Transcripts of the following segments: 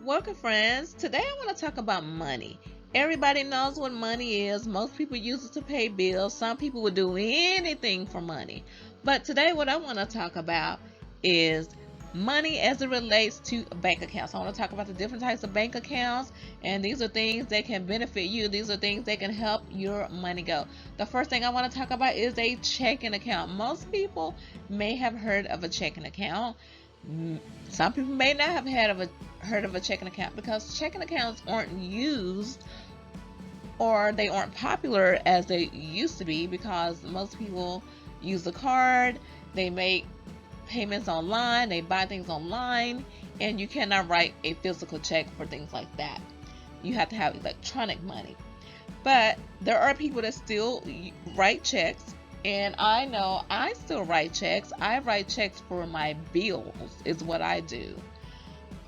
Welcome, friends. Today I want to talk about money. Everybody knows what money is. Most people use it to pay bills. Some people would do anything for money. But today, what I want to talk about is money as it relates to bank accounts. I want to talk about the different types of bank accounts, and these are things that can benefit you. These are things that can help your money go. The first thing I want to talk about is a checking account. Most people may have heard of a checking account. Some people may not have heard of a checking account because checking accounts aren't used, or they aren't popular as they used to be, because most people use a card, they make payments online, they buy things online, and you cannot write a physical check for things like that. You have to have electronic money. But there are people that still write checks, and I know I still write checks. I write checks for my bills, is what I do.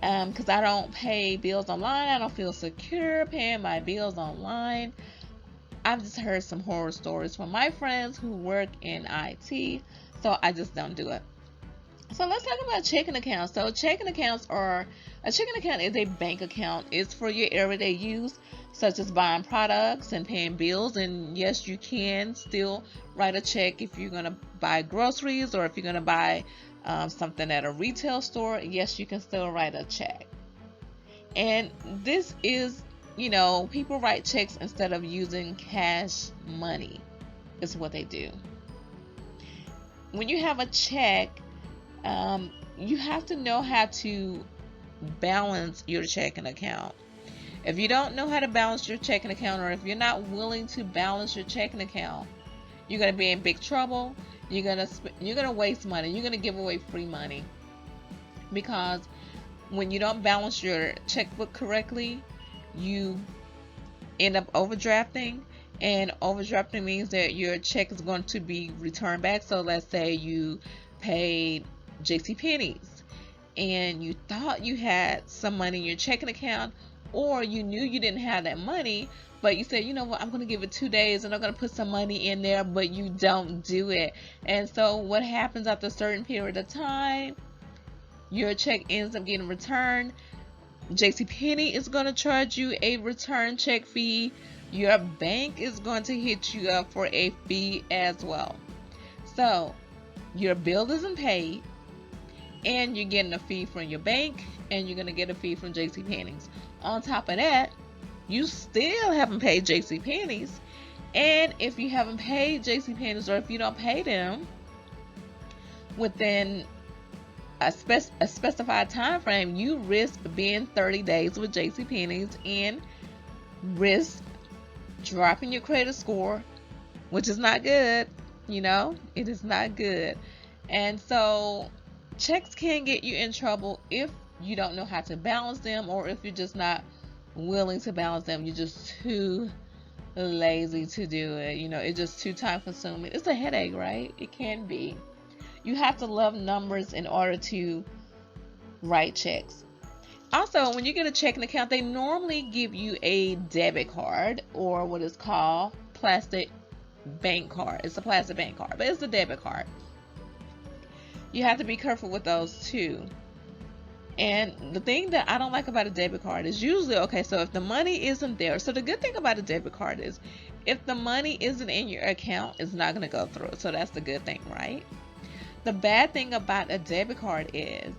Because I don't pay bills online. I don't feel secure paying my bills online. I've just heard some horror stories from my friends who work in IT, so I just don't do it. So let's talk about checking accounts. So a checking account is a bank account. It's for your everyday use, such as buying products and paying bills. And yes, you can still write a check if you're gonna buy groceries, or if you're gonna buy something at a retail store. Yes, you can still write a check. And this is, people write checks instead of using cash money. Is what they do. When you have a check, you have to know how to balance your checking account. If you don't know how to balance your checking account, or if you're not willing to balance your checking account, you're going to be in big trouble. You're going to waste money. You're going to give away free money, because when you don't balance your checkbook correctly, you end up overdrafting. And overdrafting means that your check is going to be returned back. So let's say you paid JCPenney's and you thought you had some money in your checking account, or you knew you didn't have that money, but you said, you know what, I'm going to give it 2 days and I'm going to put some money in there, but you don't do it. And so what happens after a certain period of time, your check ends up getting returned. JCPenney is going to charge you a return check fee. Your bank is going to hit you up for a fee as well. So your bill isn't paid, and you're getting a fee from your bank, and you're going to get a fee from JCPenney's. On top of that, you still haven't paid JCPenney's. And if you haven't paid JCPenney's, or if you don't pay them within a specified time frame, you risk being 30 days with JCPenney's and risk dropping your credit score, which is not good. It is not good. And so checks can get you in trouble if you don't know how to balance them, or if you're just not willing to balance them. You're just too lazy to do it. It's just too time consuming. It's a headache, right? It can be. You have to love numbers in order to write checks. Also, when you get a checking account, they normally give you a debit card, or what is called plastic bank card. It's a plastic bank card, but it's a debit card. You have to be careful with those too. And the thing that I don't like about a debit card is usually, okay, so if the money isn't there, so the good thing about a debit card is if the money isn't in your account, it's not going to go through. So that's the good thing, right? The bad thing about a debit card is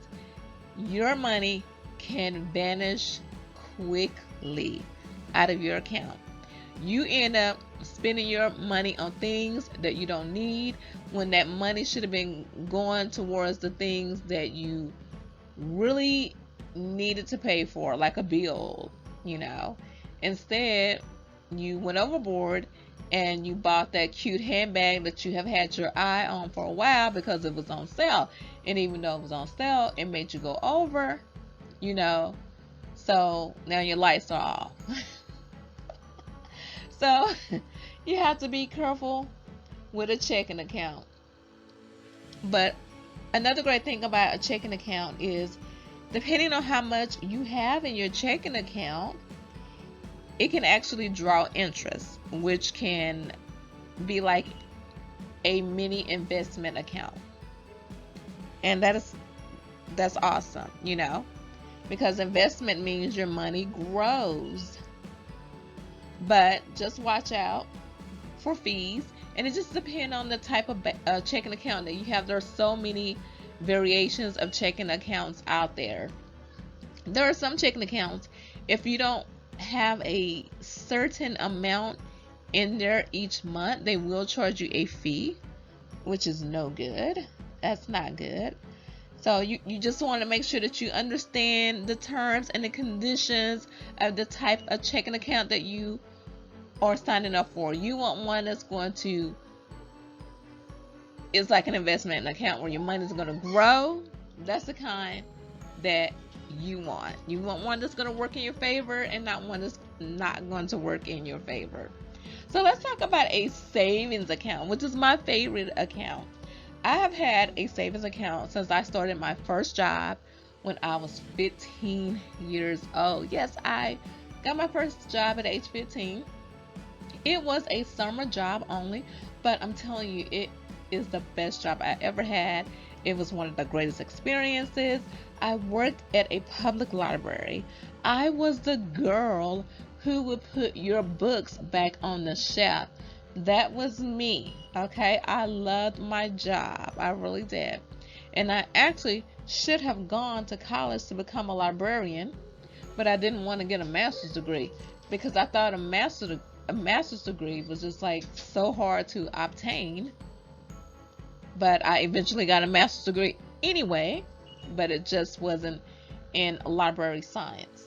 your money can vanish quickly out of your account. You end up spending your money on things that you don't need, when that money should have been going towards the things that you really needed to pay for, like a bill. Instead, you went overboard and you bought that cute handbag that you have had your eye on for a while because it was on sale. And even though it was on sale, it made you go over, so now your lights are off. So you have to be careful with a checking account. But another great thing about a checking account is, depending on how much you have in your checking account, it can actually draw interest, which can be like a mini investment account. And that's awesome. because investment means your money grows. But just watch out for fees, and it just depends on the type of checking account that you have. There are so many variations of checking accounts out there. There are some checking accounts, if you don't have a certain amount in there each month, they will charge you a fee, which is no good. That's not good. So you just want to make sure that you understand the terms and the conditions of the type of checking account that you are signing up for. You want one that's going to, it's like an investment account where your money is going to grow. That's the kind that you want. You want one that's going to work in your favor, and not one that's not going to work in your favor. So let's talk about a savings account, which is my favorite account. I have had a savings account since I started my first job when I was 15 years old. Yes, I got my first job at age 15. It was a summer job only, but I'm telling you, it is the best job I ever had. It was one of the greatest experiences. I worked at a public library. I was the girl who would put your books back on the shelf. That was me, okay? I loved my job. I really did. And I actually should have gone to college to become a librarian, but I didn't want to get a master's degree because I thought a master's degree was just like so hard to obtain. But I eventually got a master's degree anyway, but it just wasn't in library science.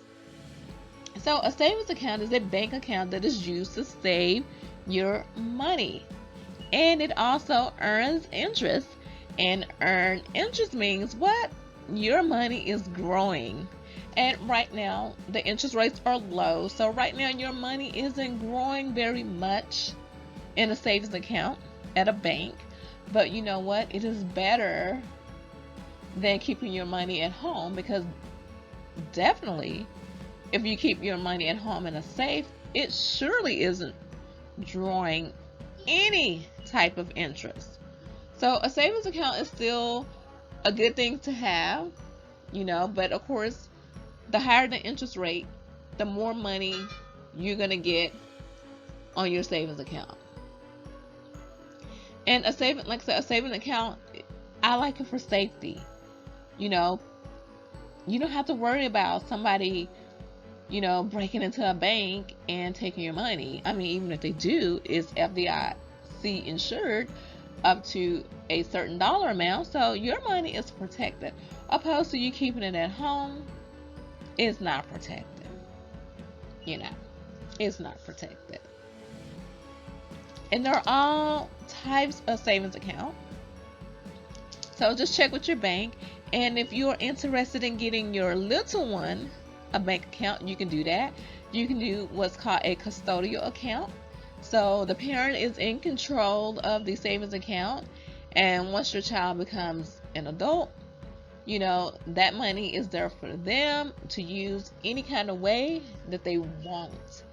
So a savings account is a bank account that is used to save your money, and it also earns interest. And earn interest means what? Your money is growing. And right now the interest rates are low, so right now your money isn't growing very much in a savings account at a bank. But you know what? It is better than keeping your money at home, because definitely if you keep your money at home in a safe, it surely isn't drawing any type of interest. So a savings account is still a good thing to have, but of course, the higher the interest rate, the more money you're going to get on your savings account. And a savings account, I like it for safety. You don't have to worry about somebody, breaking into a bank and taking your money. I mean, even if they do, it's FDIC insured up to a certain dollar amount, so your money is protected. Opposed to you keeping it at home, it's not protected. It's not protected. And there are all types of savings account. So just check with your bank. And if you're interested in getting your little one a bank account, you can do that. You can do what's called a custodial account. So the parent is in control of the savings account. And once your child becomes an adult, that money is there for them to use any kind of way that they want.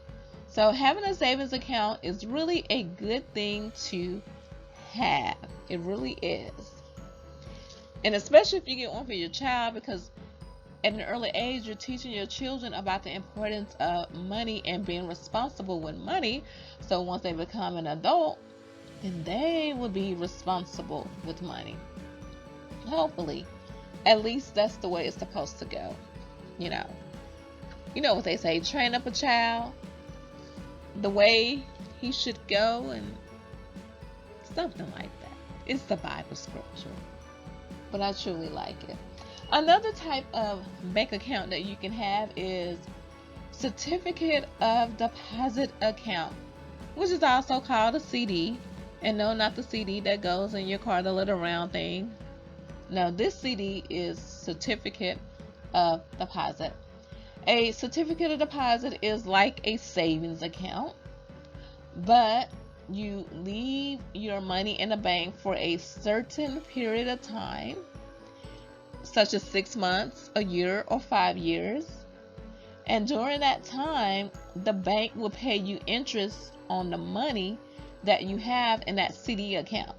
So having a savings account is really a good thing to have. It really is. And especially if you get one for your child, because at an early age, you're teaching your children about the importance of money and being responsible with money. So once they become an adult, then they will be responsible with money. Hopefully. At least that's the way it's supposed to go. You know what they say, train up a child the way he should go, and something like that. It's the Bible scripture, but I truly like it. Another type of bank account that you can have is certificate of deposit account, which is also called a CD. And no, not the CD that goes in your car, the little round thing. No, this CD is certificate of deposit. A certificate of deposit is like a savings account, but you leave your money in a bank for a certain period of time, such as 6 months, a year, or 5 years. And during that time, the bank will pay you interest on the money that you have in that CD account.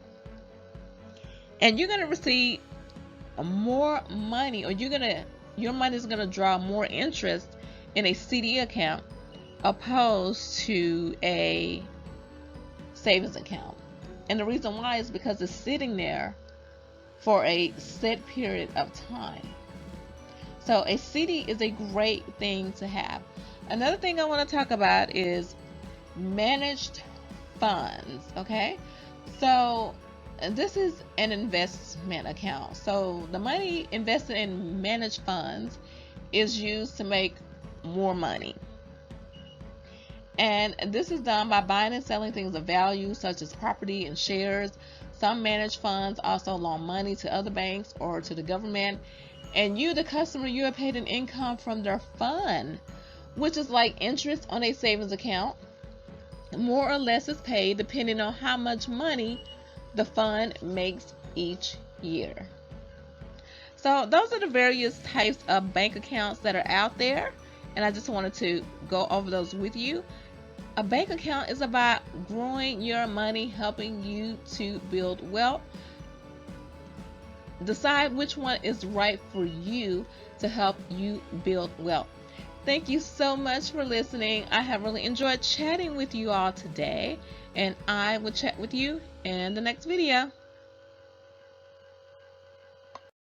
And you're going to receive more money, or you're going to your money is going to draw more interest in a CD account opposed to a savings account. And the reason why is because it's sitting there for a set period of time. So a CD is a great thing to have. Another thing I want to talk about is managed funds. Okay, so this is an investment account. So the money invested in managed funds is used to make more money. And this is done by buying and selling things of value such as property and shares. Some managed funds also loan money to other banks or to the government. And you, the customer, you are paid an income from their fund, which is like interest on a savings account. More or less is paid depending on how much money the fund makes each year. So those are the various types of bank accounts that are out there, and I just wanted to go over those with you. A bank account is about growing your money, helping you to build wealth. Decide which one is right for you to help you build wealth. Thank you so much for listening. I have really enjoyed chatting with you all today, and I will chat with you in the next video.